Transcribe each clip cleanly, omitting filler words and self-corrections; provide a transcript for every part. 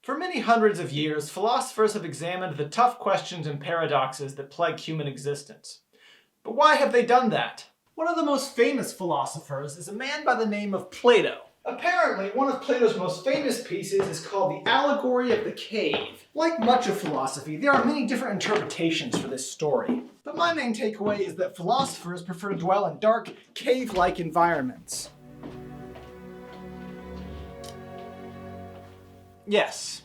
For many hundreds of years, philosophers have examined the tough questions and paradoxes that plague human existence. But why have they done that? One of the most famous philosophers is a man by the name of Plato. Apparently, one of Plato's most famous pieces is called the Allegory of the Cave. Like much of philosophy, there are many different interpretations for this story. But my main takeaway is that philosophers prefer to dwell in dark, cave-like environments. Yes.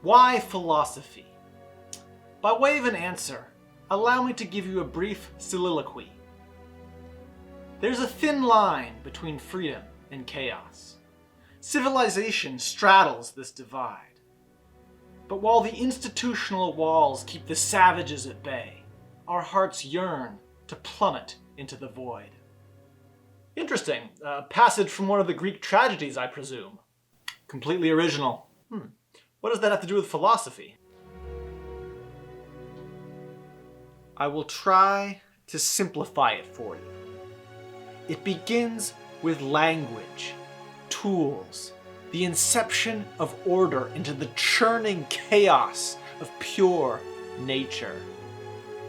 Why philosophy? By way of an answer, allow me to give you a brief soliloquy. There's a thin line between freedom and chaos. Civilization straddles this divide. But while the institutional walls keep the savages at bay, our hearts yearn to plummet into the void. Interesting. A passage from one of the Greek tragedies, I presume. Completely original. What does that have to do with philosophy? I will try to simplify it for you. It begins with language, tools, the inception of order into the churning chaos of pure nature.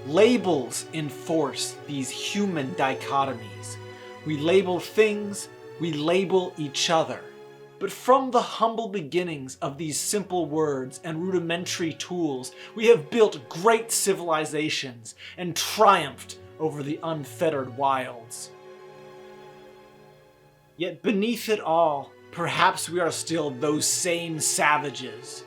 Labels enforce these human dichotomies. We label things, we label each other. But from the humble beginnings of these simple words and rudimentary tools, we have built great civilizations and triumphed over the unfettered wilds. Yet beneath it all, perhaps we are still those same savages.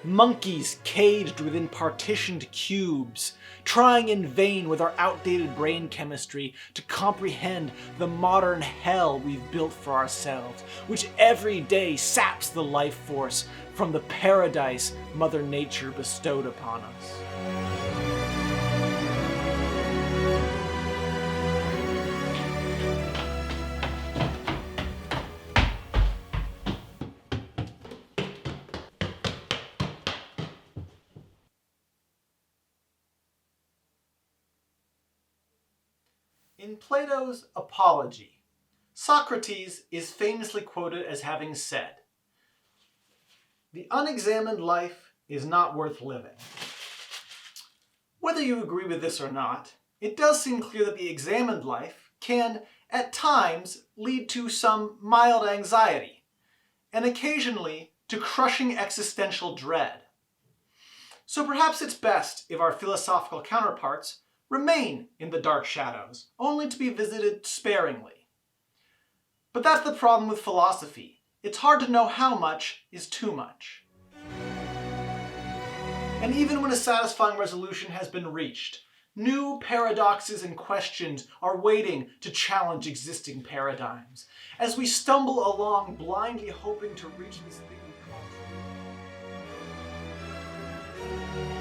Monkeys caged within partitioned cubes, trying in vain with our outdated brain chemistry to comprehend the modern hell we've built for ourselves, which every day saps the life force from the paradise Mother Nature bestowed upon us. In Plato's Apology, Socrates is famously quoted as having said, "The unexamined life is not worth living." Whether you agree with this or not, it does seem clear that the examined life can, at times, lead to some mild anxiety, and occasionally to crushing existential dread. So perhaps it's best if our philosophical counterparts remain in the dark shadows, only to be visited sparingly. But that's the problem with philosophy. It's hard to know how much is too much. And even when a satisfying resolution has been reached, new paradoxes and questions are waiting to challenge existing paradigms, as we stumble along blindly hoping to reach this thing we call truth.